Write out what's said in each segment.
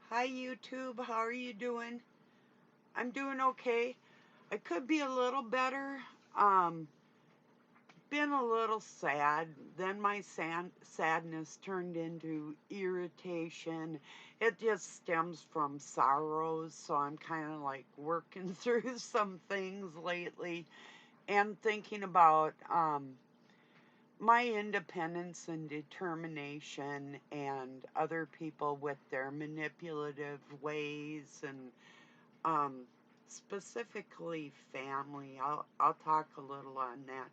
Hi YouTube, how are you doing? I'm doing okay. I could be a little better. Um, been a little sad. Then my sadness turned into irritation. It just stems from sorrows, so I'm kind of like working through some things lately and thinking about my independence and determination and other people with their manipulative ways and um, specifically family. I'll talk a little on that.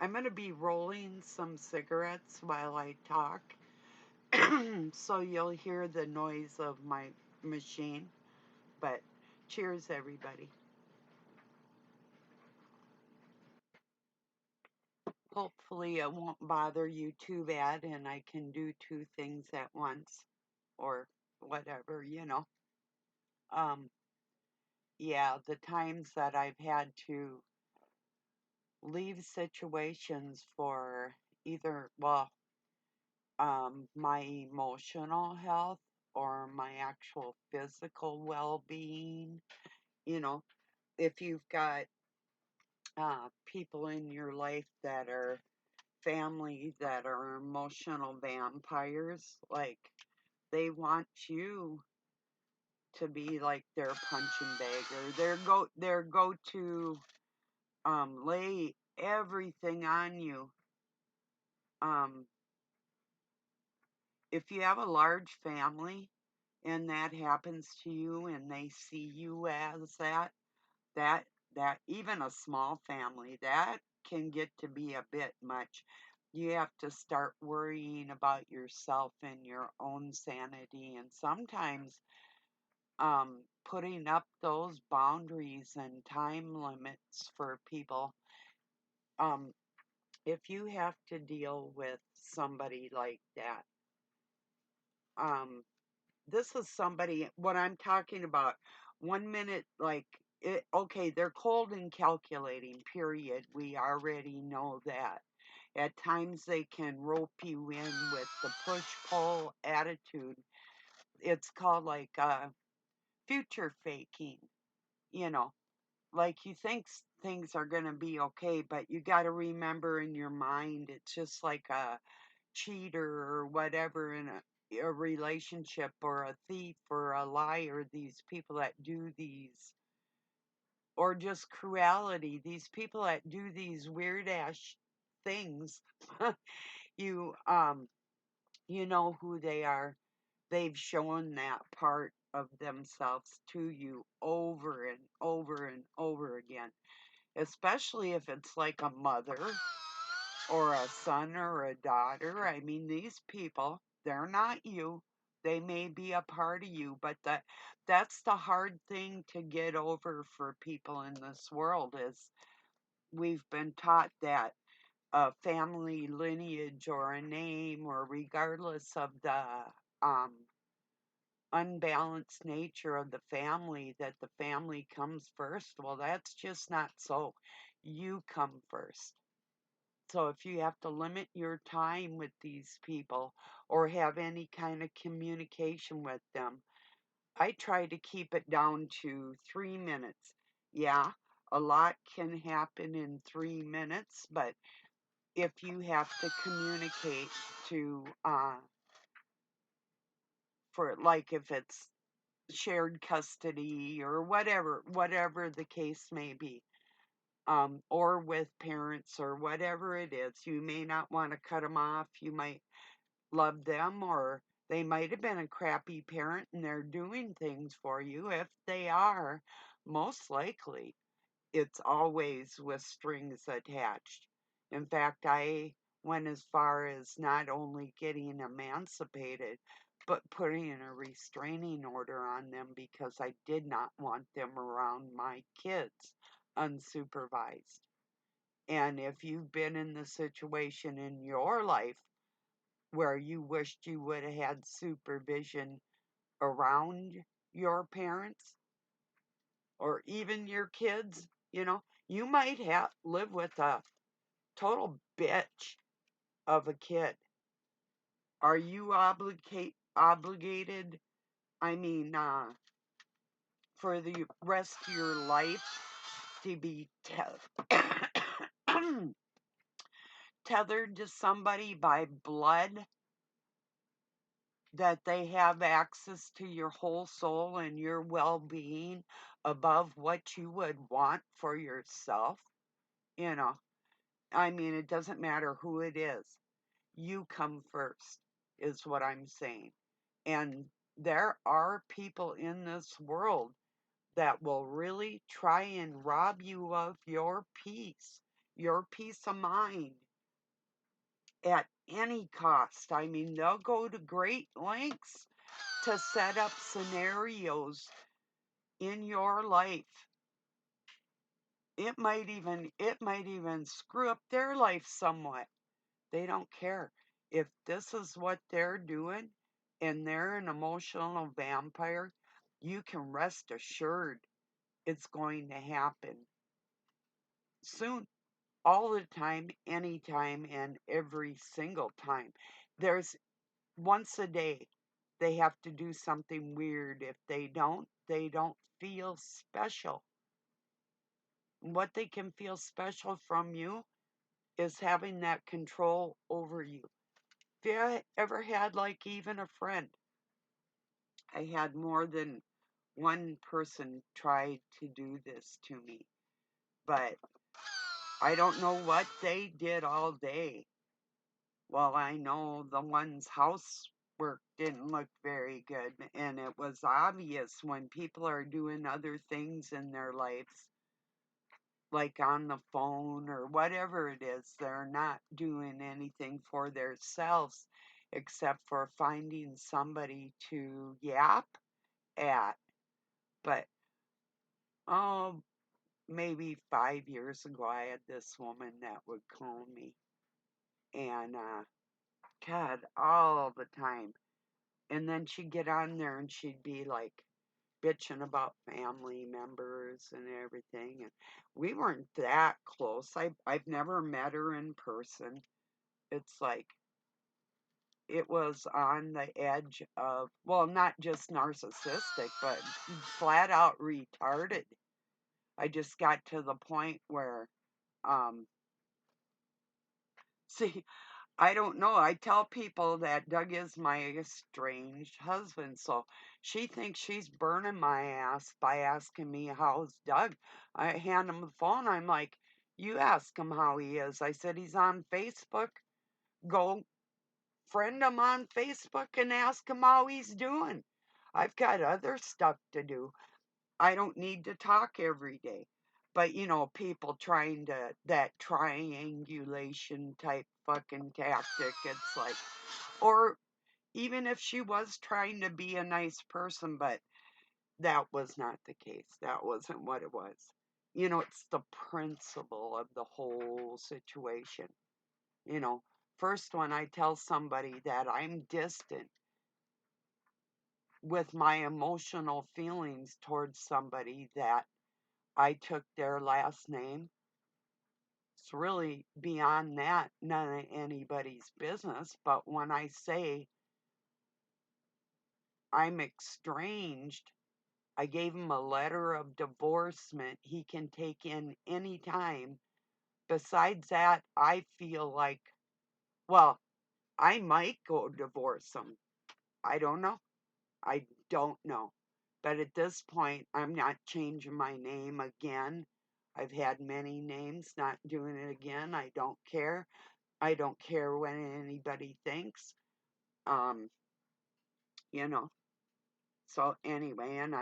I'm going to be rolling some cigarettes while I talk, so you'll hear the noise of my machine. But cheers, everybody. Hopefully, it won't bother you too bad, and I can do two things at once, or whatever. Um, yeah, the times that I've had to leave situations for either, well, my emotional health or my actual physical well being. You know, if you've got people in your life that are family that are emotional vampires, like they want you to be like their punching bag or their go to lay everything on you. Um, if you have a large family and that happens to you and they see you as that that even a small family, that can get to be a bit much. You have to start worrying about yourself and your own sanity, and sometimes putting up those boundaries and time limits for people. um, if you have to deal with somebody like that, um, this is somebody, what I'm talking about. 1 minute, like, okay, they're cold and calculating, period. We already know that. At times they can rope you in with the push pull attitude. It's called like future faking, you know. Like you think things are going to be okay, but you got to remember in your mind it's just like a cheater or whatever in a relationship, or a thief or a liar, these people that do these, or just cruelty, these people that do these weird ass things. you you know who they are. They've shown that part of themselves to you over and over and over again, especially if it's like a mother or a son or a daughter. I mean, these people, they're not you. They may be a part of you, but that's the hard thing to get over for people in this world is we've been taught that a family lineage or a name, or regardless of the um, unbalanced nature of the family, that the family comes first. Well, that's just not so. You come first. So if you have to limit your time with these people or have any kind of communication with them, I try to keep it down to 3 minutes. Yeah, a lot can happen in 3 minutes, but if you have to communicate to, for like if it's shared custody or whatever the case may be, or with parents or whatever it is, you may not want to cut them off. You might love them, or they might have been a crappy parent and they're doing things for you. If they are, most likely it's always with strings attached. In fact, I went as far as not only getting emancipated, but putting a restraining order on them because I did not want them around my kids unsupervised. And if you've been in the situation in your life where you wished you would have had supervision around your parents or even your kids, you might have live with a total bitch of a kid. Are you obligated I mean, for the rest of your life to be tethered to somebody by blood, that they have access to your whole soul and your well-being above what you would want for yourself, you know. I mean, it doesn't matter who it is. You come first, is what I'm saying. And there are people in this world that will really try and rob you of your peace of mind at any cost. I mean, they'll go to great lengths to set up scenarios in your life. It might even screw up their life somewhat. They don't care. If this is what they're doing and they're an emotional vampire, you can rest assured it's going to happen soon, all the time, anytime, and every single time. There's once a day they have to do something weird. If they don't feel special. What they can feel special from you is having that control over you. If you ever had, like, even a friend, I had more than one person try to do this to me, but I don't know what they did all day. Well, I know the one's housework didn't look very good, and it was obvious when people are doing other things in their lives, like on the phone or whatever it is, they're not doing anything for themselves except for finding somebody to yap at. But, oh, maybe 5 years ago, I had this woman that would call me, and, God, all the time. And then she'd get on there and she'd be like bitching about family members and everything. And we weren't that close. I've never met her in person. It's like it was on the edge of, well, not just narcissistic, but flat out retarded. I just got to the point where, um, see, I don't know. I tell people that Doug is my estranged husband, so she thinks she's burning my ass by asking me how's Doug. I hand him the phone. I'm like, you ask him how he is. I said, he's on Facebook. Go friend him on Facebook and ask him how he's doing. I've got other stuff to do. I don't need to talk every day. But, people trying that triangulation type fucking tactic, it's like, or even if she was trying to be a nice person, but that was not the case. That wasn't what it was. It's the principle of the whole situation. You know, First, when I tell somebody that I'm distant with my emotional feelings towards somebody, that I took their last name, it's really beyond that, none of anybody's business. But when I say I'm estranged, I gave him a letter of divorcement he can take in any time. Besides that, I feel like, well, I might go divorce him. I don't know. I don't know. But at this point, I'm not changing my name again. I've had many names, not doing it again. I don't care. I don't care what anybody thinks. Um, you know. So anyway, and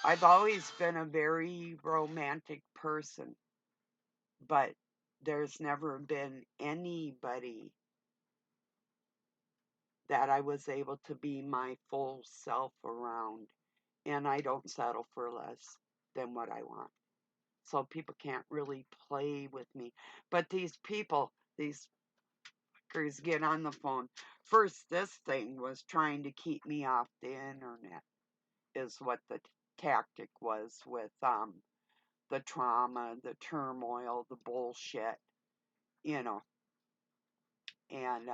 I've always been a very romantic person, but there's never been anybody that I was able to be my full self around. And I don't settle for less than what I want. So people can't really play with me. But these people, these fuckers get on the phone. First, this thing was trying to keep me off the internet, is what the tactic was with the trauma, the turmoil, the bullshit, you know. And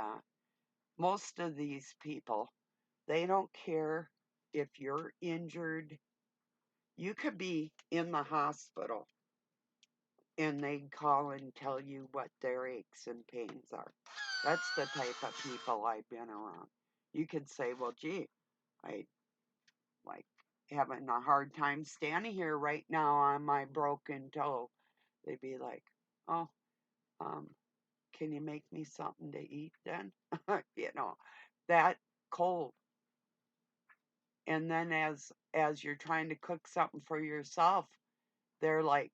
most of these people, they don't care if you're injured. You could be in the hospital and they call and tell you what their aches and pains are. That's the type of people I've been around. You could say, well, gee, I like having a hard time standing here right now on my broken toe. They'd be like, oh, um, can you make me something to eat then? You know, that cold. And then as you're trying to cook something for yourself, they're like,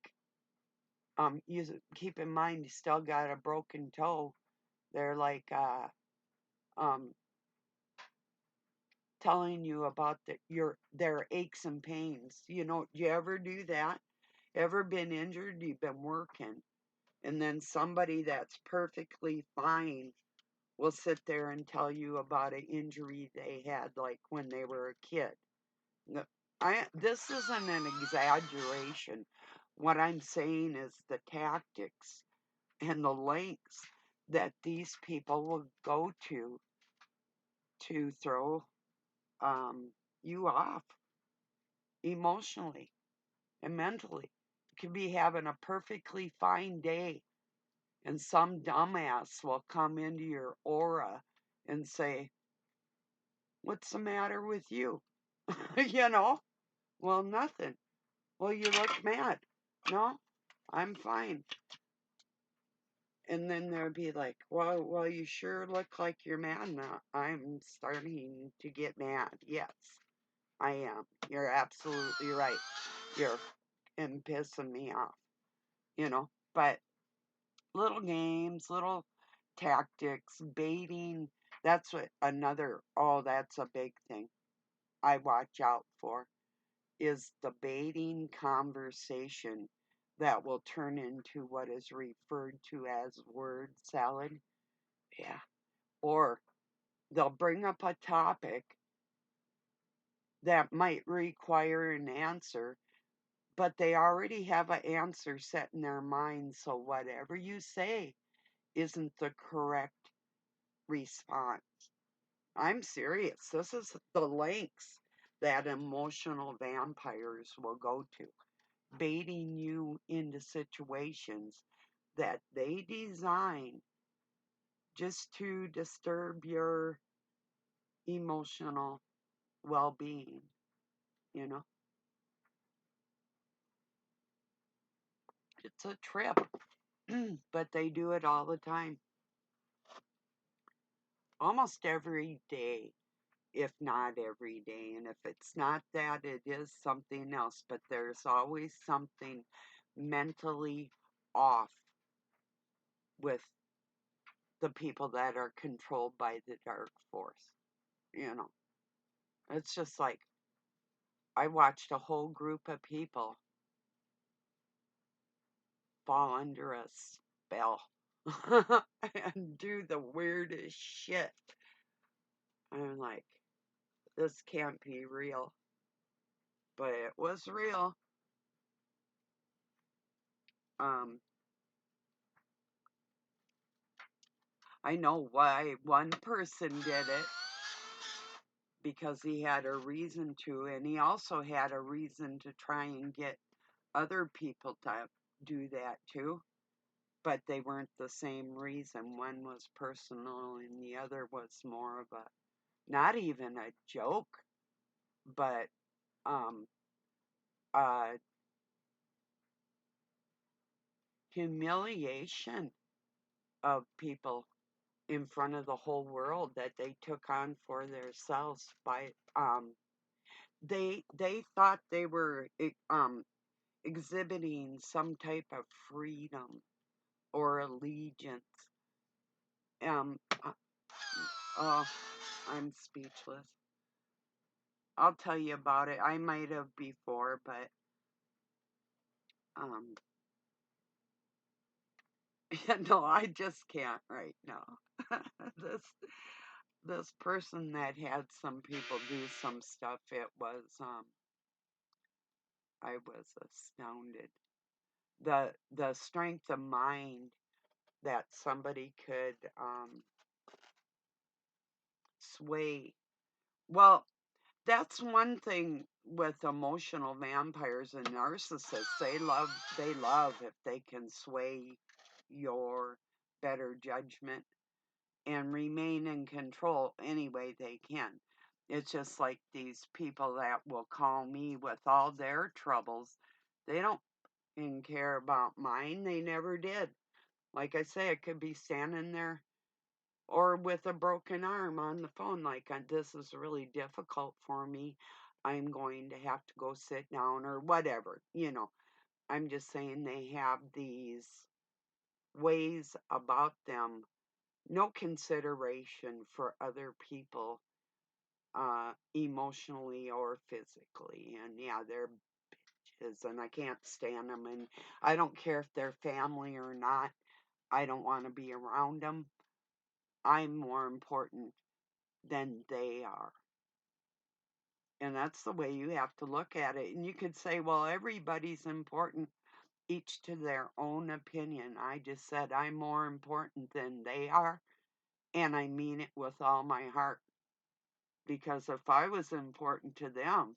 you keep in mind you still got a broken toe. They're like, um, telling you about their aches and pains. You know, do you ever do that? Ever been injured? You've been working, and then somebody that's perfectly fine will sit there and tell you about an injury they had, like when they were a kid. This isn't an exaggeration. What I'm saying is the tactics and the lengths that these people will go to throw you off emotionally and mentally. You could be having a perfectly fine day, and some dumbass will come into your aura and say, what's the matter with you? You know? Well, nothing. Well, you look mad. No, I'm fine. And then they'll be like, well, you sure look like you're mad now. I'm starting to get mad. Yes, I am. You're absolutely right. You're pissing me off, you know. But little games, little tactics, baiting, that's a big thing I watch out for, is the baiting conversation that will turn into what is referred to as word salad. Yeah. Or they'll bring up a topic that might require an answer, but they already have an answer set in their mind. So whatever you say isn't the correct response. I'm serious. This is the lengths that emotional vampires will go to, baiting you into situations that they design just to disturb your emotional well being, you know? It's a trip, but they do it all the time, almost every day, if not every day. And if it's not that, it is something else, but there's always something mentally off with the people that are controlled by the dark force, you know. It's just like I watched a whole group of people fall under a spell and do the weirdest shit. I'm like, this can't be real. But it was real. Um, I know why one person did it, because he had a reason to, and he also had a reason to try and get other people to do that too. But they weren't the same reason. One was personal, and the other was more of a, not even a joke, but um, a humiliation of people in front of the whole world that they took on for themselves by they thought they were exhibiting some type of freedom or allegiance. um uh, oh, I'm speechless. I'll tell you about it. I might have before, but um no, I just can't right now. this this person that had some people do some stuff, it was I was astounded. The strength of mind that somebody could sway. Well, that's one thing with emotional vampires and narcissists. They love if they can sway your better judgment and remain in control any way they can. It's just like these people that will call me with all their troubles. They don't even care about mine. They never did. Like I say, I could be standing there or with a broken arm on the phone, like, this is really difficult for me. I'm going to have to go sit down or whatever. I'm just saying they have these ways about them, no consideration for other people, emotionally or physically. And yeah, they're bitches, and I can't stand them. And I don't care if they're family or not. I don't want to be around them. I'm more important than they are. And that's the way you have to look at it. And you could say, well, everybody's important, each to their own opinion. I just said I'm more important than they are. And I mean it with all my heart. Because if I was important to them,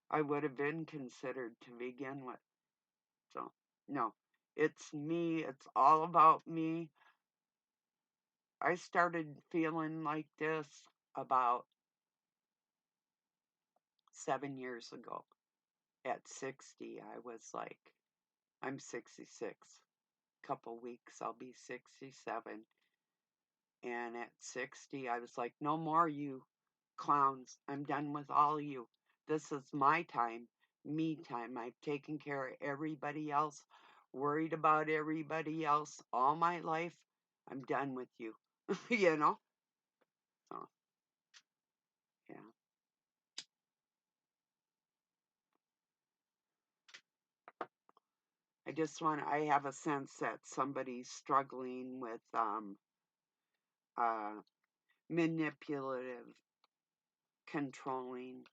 I would have been considered to begin with. So, no, it's me. It's all about me. I started feeling like this about 7 years ago. At 60, I was like, I'm 66. Couple weeks, I'll be 67. And at 60, I was like, no more you clowns. I'm done with all you. This is my time, me time. I've taken care of everybody else, worried about everybody else all my life. I'm done with you. you know? So, yeah. I have a sense that somebody's struggling with uh, manipulative, controlling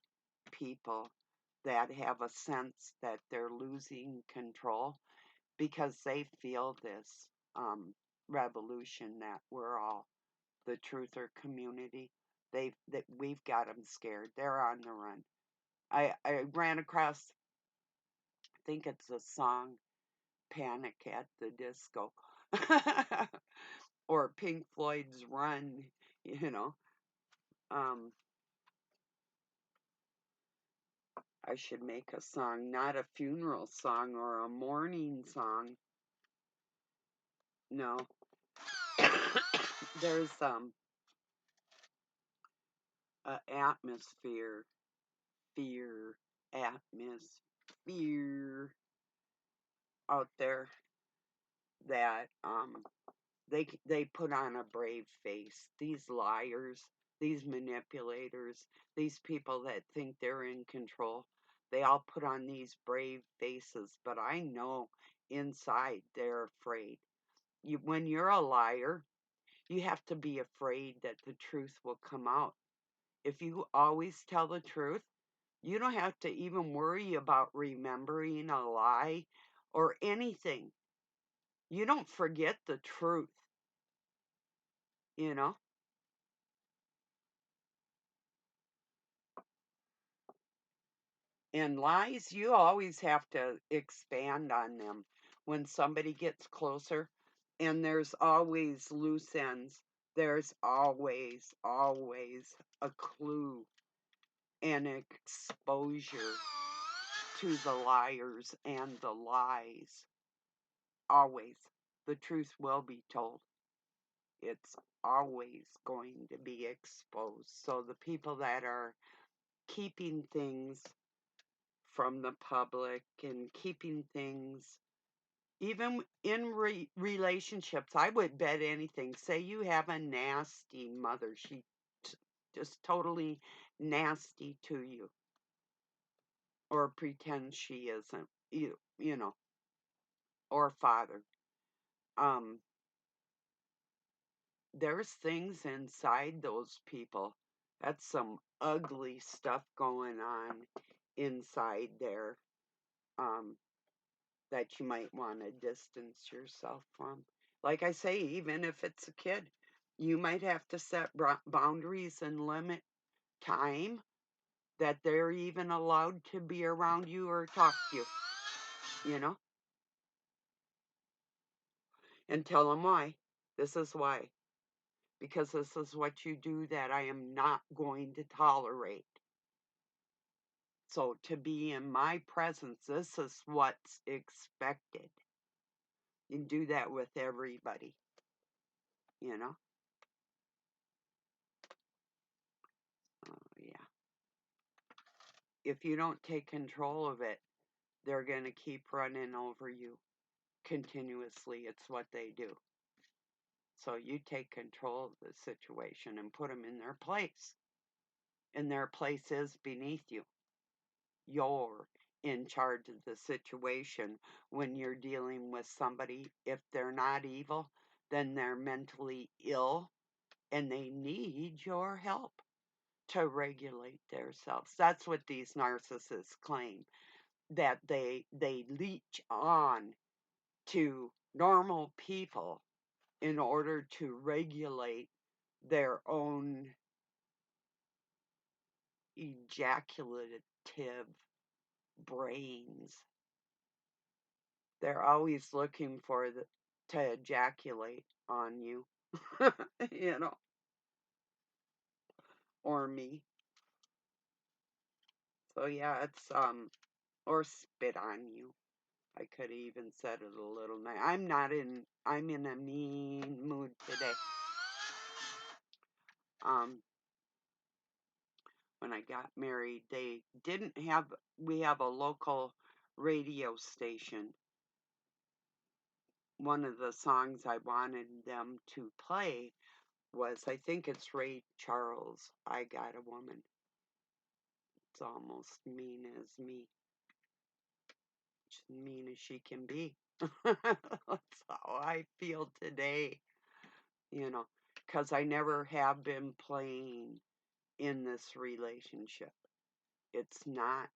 people that have a sense that they're losing control because they feel this revolution that we're all the truther community. That we've got them scared. They're on the run. I ran across, I think it's a song, Panic at the Disco. Or Pink Floyd's Run, you know. Um, I should make a song, not a funeral song or a mourning song. No. There's a atmosphere, fear, atmosphere out there that they put on a brave face. These liars, these manipulators, these people that think they're in control, they all put on these brave faces, but I know inside they're afraid. When you're a liar, you have to be afraid that the truth will come out. If you always tell the truth, you don't have to even worry about remembering a lie or anything. You don't forget the truth, you know? And lies, you always have to expand on them when somebody gets closer. And there's always loose ends. There's always a clue and exposure to the liars and the lies. Always. The truth will be told. It's always going to be exposed. So the people that are keeping things from the public and keeping things, even in relationships, I would bet anything. Say you have a nasty mother, she just totally nasty to you, or pretend she isn't, you know, or father. Um, there's things inside those people. That's some ugly stuff going on inside there, um, that you might want to distance yourself from. Like I say, even if it's a kid, You might have to set boundaries and limit time that they're even allowed to be around you or talk to you, you know, and tell them why. This is why. Because this is what you do that I am not going to tolerate. So to be in my presence, this is what's expected. You can do that with everybody, you know? Yeah. If you don't take control of it, they're going to keep running over you continuously. It's what they do. So you take control of the situation and put them in their place. And their place is beneath you. You're in charge of the situation when you're dealing with somebody. If they're not evil, then they're mentally ill and they need your help to regulate themselves. That's what these narcissists claim, that they leech on to normal people in order to regulate their own ejaculative brains. They're always looking for to ejaculate on you, you know, or me. So yeah, it's or spit on you. I could have even said it a little nice. I'm in a mean mood today. When I got married, they didn't have, we have a local radio station. One of the songs I wanted them to play was, I think it's Ray Charles, I Got a Woman. It's almost mean as me. As mean as she can be. That's how I feel today, you know, because I never have been playing in this relationship. It's not.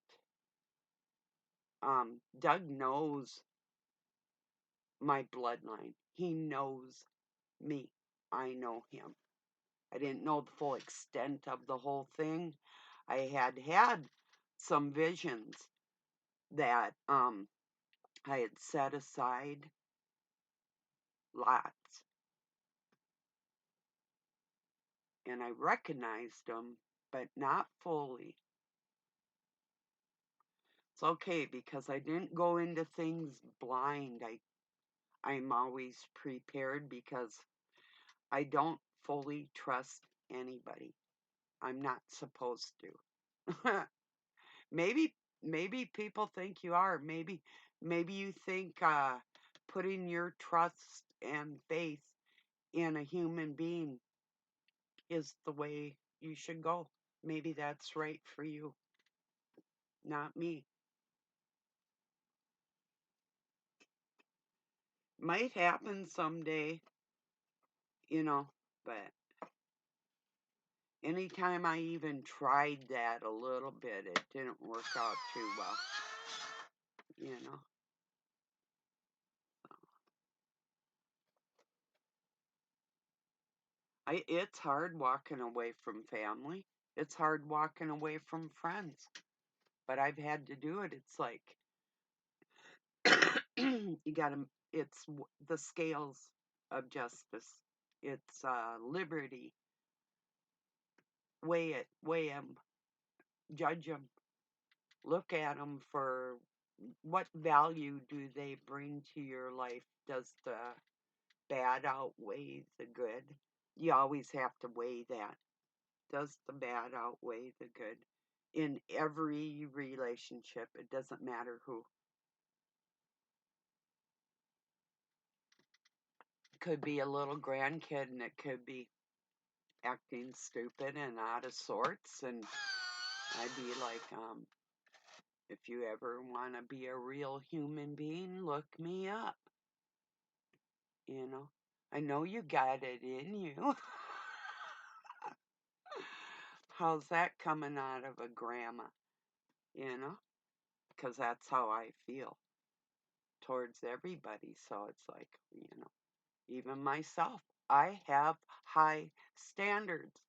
Doug knows my bloodline. He knows me. I know him. I didn't know the full extent of the whole thing. I had some visions that I had set aside, lots, and I recognized them, but not fully. It's okay because I didn't go into things blind. I'm always prepared because I don't fully trust anybody. I'm not supposed to. maybe maybe people think you are. Maybe you think putting your trust and faith in a human being is the way you should go. Maybe that's right for you, not me. Might happen someday, you know, but anytime I even tried that a little bit, it didn't work out too well, you know. It's hard walking away from family. It's hard walking away from friends, but I've had to do it. It's like you gotta, it's the scales of justice. It's liberty. Weigh them, judge them, look at them for what value do they bring to your life. Does the bad outweigh the good? You always have to weigh that. Does the bad outweigh the good? In every relationship, it doesn't matter who. It could be a little grandkid and it could be acting stupid and out of sorts. And I'd be like, if you ever want to be a real human being, look me up. You know, I know you got it in you. How's that coming out of a grandma? You know, because that's how I feel towards everybody. So it's like, you know, even myself. I have high standards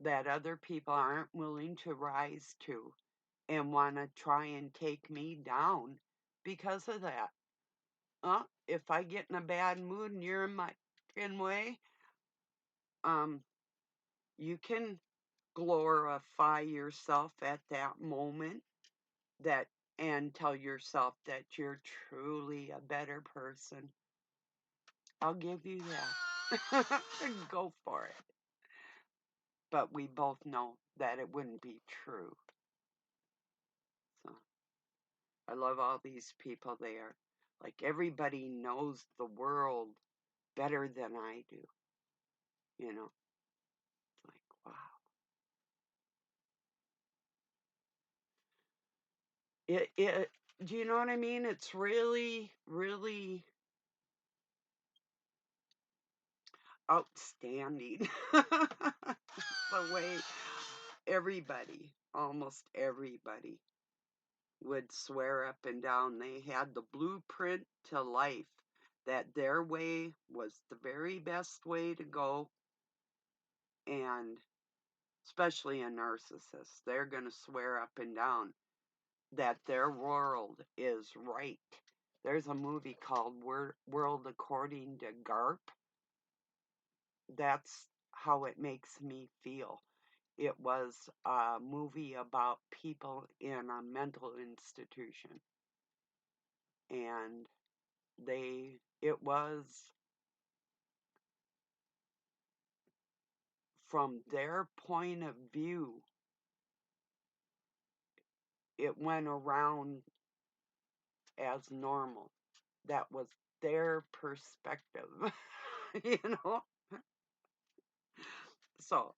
that other people aren't willing to rise to and want to try and take me down because of that. If I get in a bad mood and you're in my way, um, you can glorify yourself at that moment that and tell yourself that you're truly a better person. I'll give you that. Go for it. But we both know that it wouldn't be true. So I love all these people there. Like everybody knows the world better than I do. You know, it's like, wow. It, do you know what I mean? It's really, really outstanding. The way everybody, almost everybody, would swear up and down they had the blueprint to life, that their way was the very best way to go, and especially a narcissist, they're going to swear up and down that their world is right. There's a movie called World According to Garp. That's how it makes me feel. It was a movie about people in a mental institution, and it was from their point of view, it went around as normal. That was their perspective, you know? So,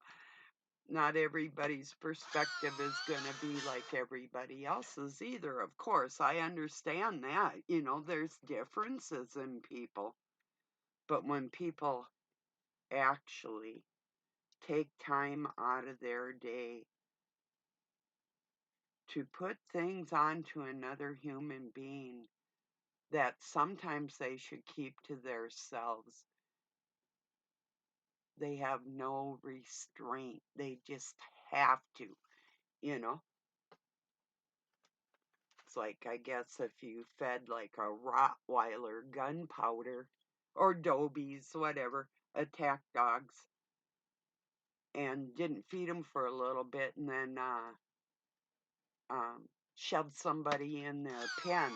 not everybody's perspective is going to be like everybody else's either, of course. I understand that. There's differences in people. But when people actually take time out of their day to put things onto another human being that sometimes they should keep to themselves, they have no restraint. They just have to, you know? It's like, I guess, if you fed like a Rottweiler gunpowder or Dobies, whatever, attack dogs, and didn't feed them for a little bit and then shoved somebody in their pen.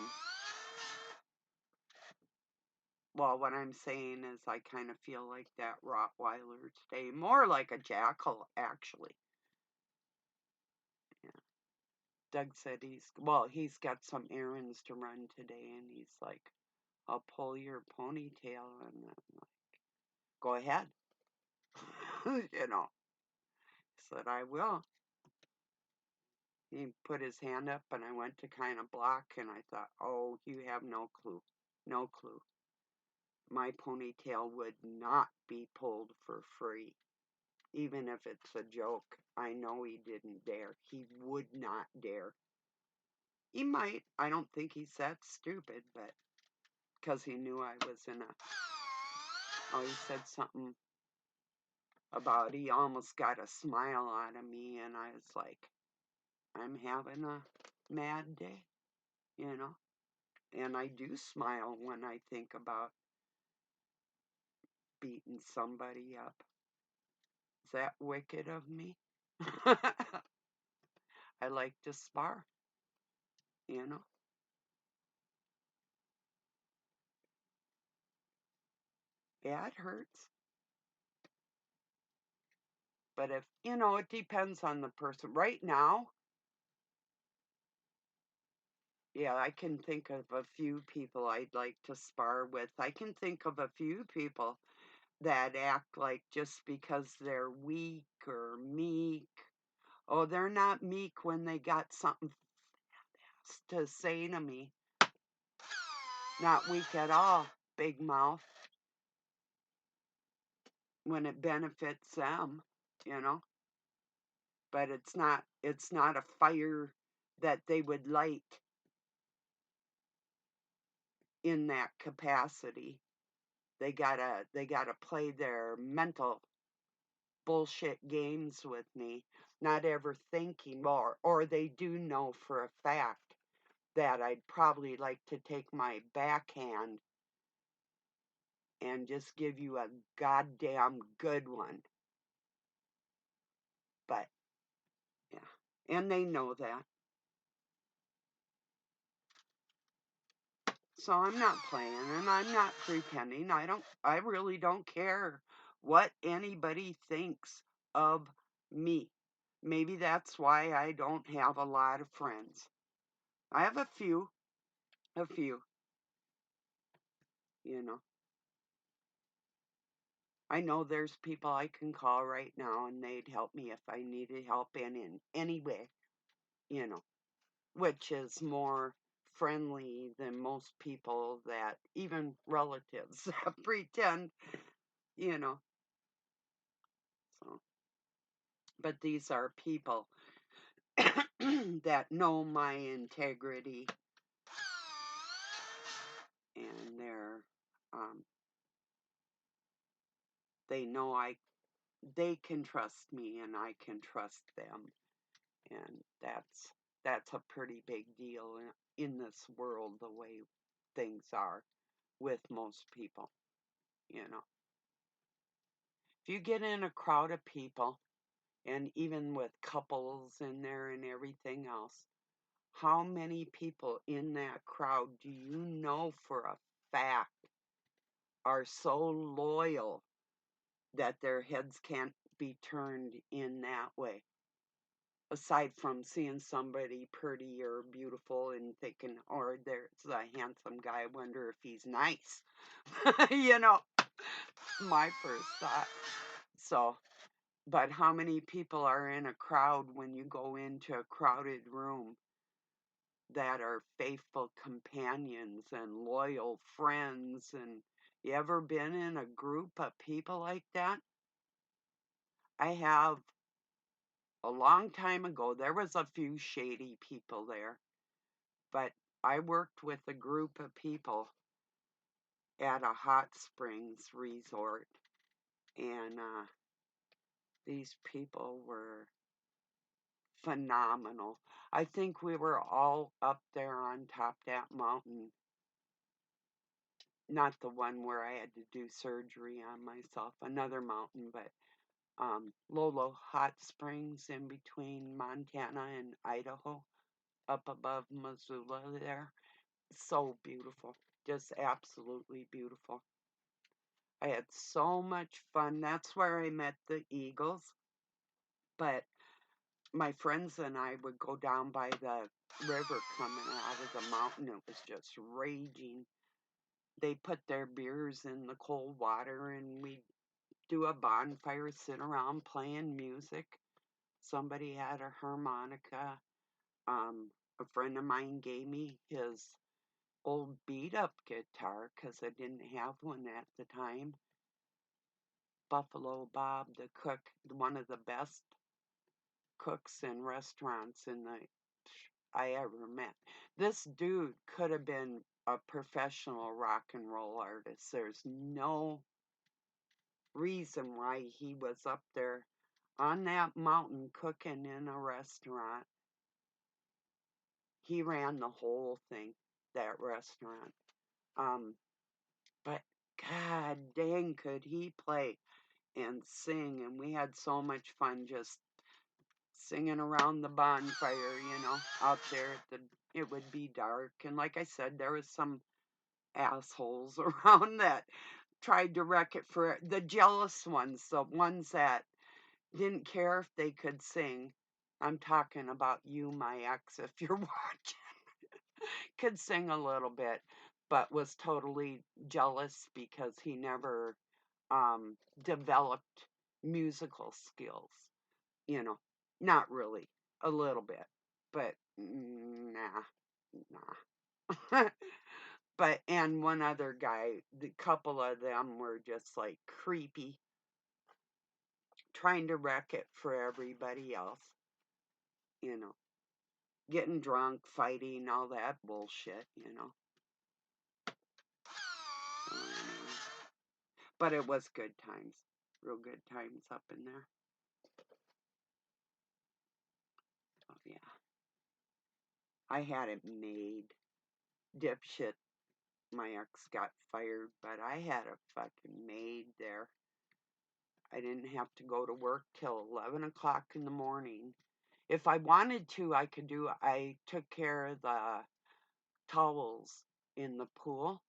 Well, what I'm saying is I kind of feel like that Rottweiler today, more like a jackal, actually. Yeah. Doug said he's got some errands to run today, and he's like, I'll pull your ponytail, and I'm like, go ahead. He said, I will. He put his hand up, and I went to kind of block, and I thought, oh, you have no clue. No clue. My ponytail would not be pulled for free. Even if it's a joke, I know he didn't dare. He would not dare. He might. I don't think he's that stupid, but because he knew I was in a. Oh, he said something about he almost got a smile out of me, and I was like, I'm having a mad day, you know? And I do smile when I think about beating somebody up. Is that wicked of me? I like to spar, you know? Yeah, it hurts. But if, it depends on the person. Right now, yeah, I can think of a few people I'd like to spar with. I can think of a few people that act like just because they're weak or meek. Oh, they're not meek when they got something to say to me. Not weak at all, big mouth, when it benefits them, you know. But it's not a fire that they would light in that capacity. they gotta play their mental bullshit games with me, not ever thinking, or they do know for a fact that I'd probably like to take my backhand and just give you a goddamn good one. But yeah, and they know that. So I'm not playing and I'm not pretending. I really don't care what anybody thinks of me. Maybe that's why I don't have a lot of friends. I have a few, you know. I know there's people I can call right now and they'd help me if I needed help in any way, you know, which is more friendly than most people that even relatives that pretend, you know. So, but these are people that know my integrity and um, they know they can trust me and I can trust them, and that's a pretty big deal in this world, the way things are with most people, you know. If you get in a crowd of people, and even with couples in there and everything else, how many people in that crowd do you know for a fact are so loyal that their heads can't be turned in that way? Aside from seeing somebody pretty or beautiful and thinking, or there's a handsome guy, I wonder if he's nice. You know, my first thought. So, but how many people are in a crowd when you go into a crowded room that are faithful companions and loyal friends? And you ever been in a group of people like that? I have. A long time ago, there was a few shady people there, but I worked with a group of people at a hot springs resort, and these people were phenomenal. I think we were all up there on top that mountain, not the one where I had to do surgery on myself, another mountain, but Lolo Hot Springs in between Montana and Idaho, up above Missoula there. So beautiful, just absolutely beautiful. I had so much fun. That's where I met the eagles. But my friends and I would go down by the river coming out of the mountain. It was just raging. They put their beers in the cold water and we'd do a bonfire, sit around playing music. Somebody had a harmonica. A friend of mine gave me his old beat up guitar because I didn't have one at the time. Buffalo Bob, the cook, one of the best cooks in restaurants I ever met. This dude could have been a professional rock and roll artist. There's no reason why he was up there on that mountain cooking in a restaurant. He ran the whole thing, that restaurant. Um, but God dang, could he play and sing, and we had so much fun just singing around the bonfire, out there it would be dark. And like I said, there was some assholes around that tried to wreck it for the jealous ones, the ones that didn't care if they could sing. I'm talking about you, my ex, if you're watching. Could sing a little bit, but was totally jealous because he never developed musical skills. You know, not really, a little bit, but nah. But, and one other guy, the couple of them were just like creepy, trying to wreck it for everybody else, you know, getting drunk, fighting, all that bullshit, you know. So, anyway. But it was good times. Real good times up in there. Oh, yeah. I had it made. Dipshit, my ex got fired, but I had a fucking maid there. I didn't have to go to work till 11 o'clock in the morning. If I wanted to, I took care of the towels in the pool,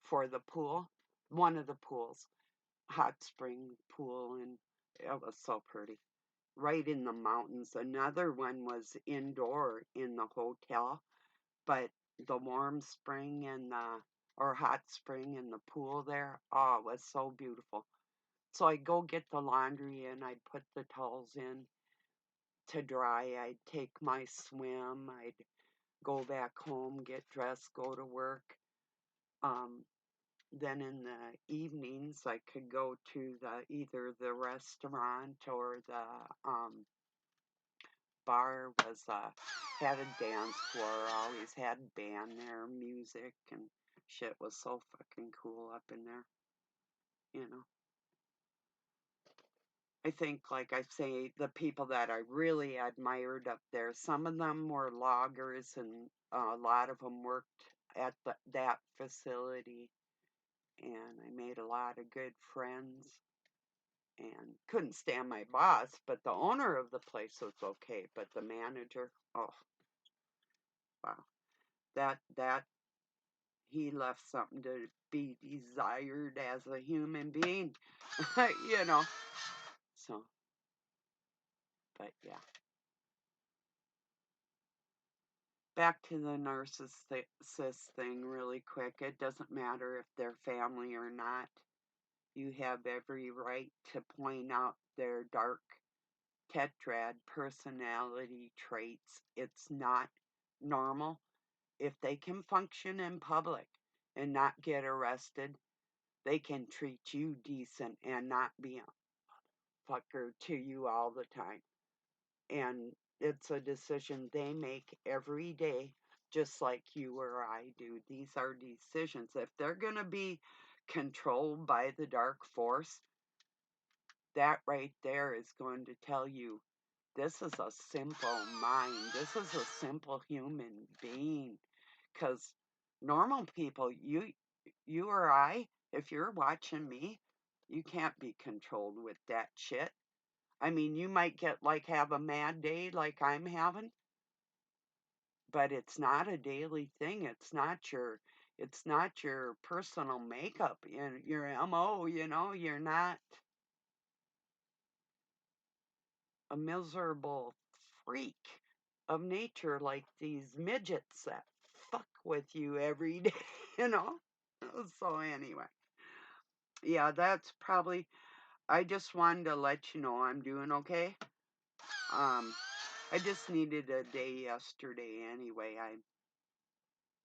for the pool, one of the pools, hot spring pool, and it was so pretty. Right in the mountains. Another one was indoor in the hotel, but the warm spring and the or hot spring in the pool there, oh, it was so beautiful. So I'd go get the laundry and I'd put the towels in to dry. I'd take my swim. I'd go back home, get dressed, go to work. Um, then in the evenings, I could go to either the restaurant or the bar had a dance floor. Always had band there, music and shit was so fucking cool up in there. You know, I think, like I say, the people that I really admired up there, some of them were loggers, and a lot of them worked at that facility. And I made a lot of good friends and couldn't stand my boss, but the owner of the place was okay. But the manager, oh, wow. That he left something to be desired as a human being, you know. So, but yeah. Back to the narcissist thing really quick. It doesn't matter if they're family or not. You have every right to point out their dark tetrad personality traits. It's not normal. If they can function in public and not get arrested, they can treat you decent and not be a fucker to you all the time. And it's a decision they make every day, just like you or I do. These are decisions. If they're going to be controlled by the dark force, that right there is going to tell you this is a simple mind. This is a simple human being. Because normal people, you or I, if you're watching me, you can't be controlled with that shit. I mean, you might have a mad day like I'm having, but it's not a daily thing. It's not your personal makeup and your MO, you're not a miserable freak of nature like these midgets that fuck with you every day, you know? So anyway, yeah, that's probably I just wanted to let you know I'm doing okay. Um I just needed a day yesterday anyway.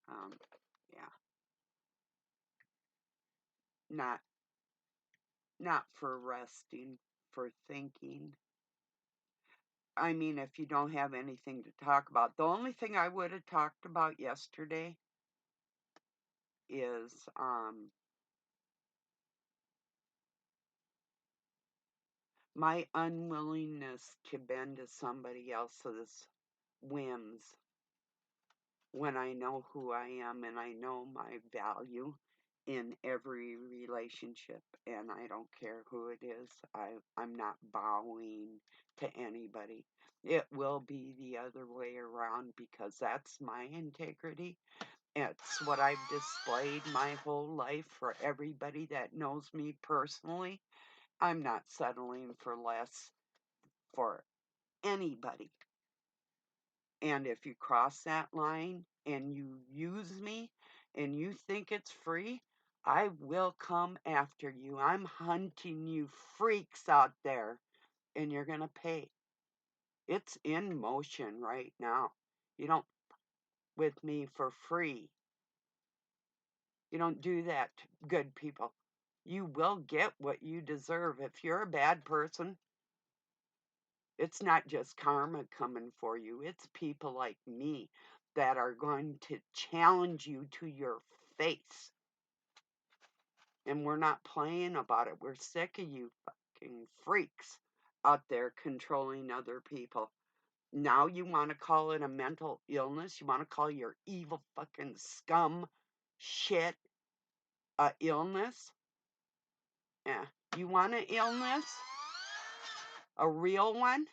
Um yeah, not not for resting, for thinking. I mean, if you don't have anything to talk about, the only thing I would have talked about yesterday is my unwillingness to bend to somebody else's whims when I know who I am and I know my value in every relationship, and I don't care who it is. I'm not bowing to anybody. It will be the other way around because that's my integrity. It's what I've displayed my whole life for everybody that knows me personally. I'm not settling for less for anybody. And if you cross that line and you use me and you think it's free, I will come after you. I'm hunting you freaks out there and you're going to pay. It's in motion right now. You don't with me for free. You don't do that, good people. You will get what you deserve. If you're a bad person, it's not just karma coming for you, it's people like me that are going to challenge you to your face. And we're not playing about it. We're sick of you fucking freaks out there controlling other people. Now you want to call it a mental illness? You want to call your evil fucking scum shit a illness? Yeah. You want an illness? A real one?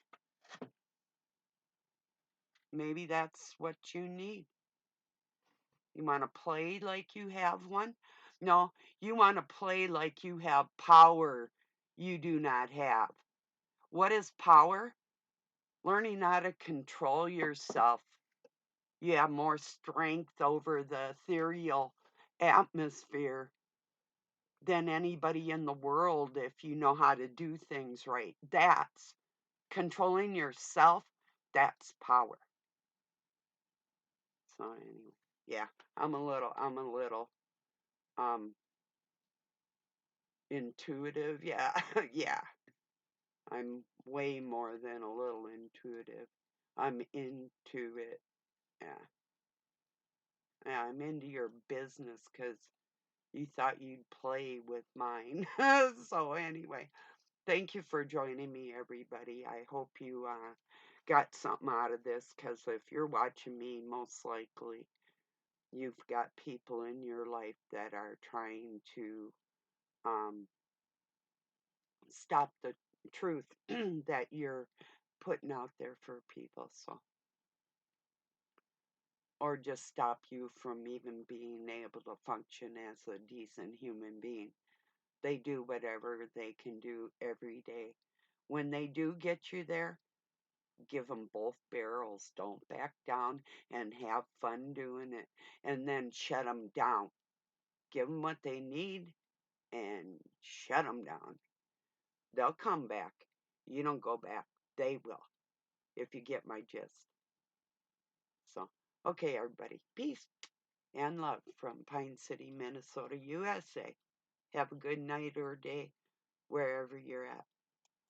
Maybe that's what you need. You want to play like you have one? No, you want to play like you have power you do not have. What is power? Learning how to control yourself. You have more strength over the ethereal atmosphere than anybody in the world if you know how to do things right. That's controlling yourself. That's power. So anyway, yeah, I'm a little um intuitive. Yeah, yeah. I'm way more than a little intuitive. I'm into it. Yeah. Yeah, I'm into your business because you thought you'd play with mine. So anyway, thank you for joining me, everybody. I hope you got something out of this, because if you're watching me, most likely you've got people in your life that are trying to um, stop the truth that you're putting out there for people. So, or just stop you from even being able to function as a decent human being. They do whatever they can do every day. When they do get you there, give them both barrels. Don't back down and have fun doing it. And then shut them down. Give them what they need and shut them down. They'll come back. You don't go back. They will, if you get my gist. So, okay, everybody. Peace and love from Pine City, Minnesota, USA. Have a good night or day wherever you're at.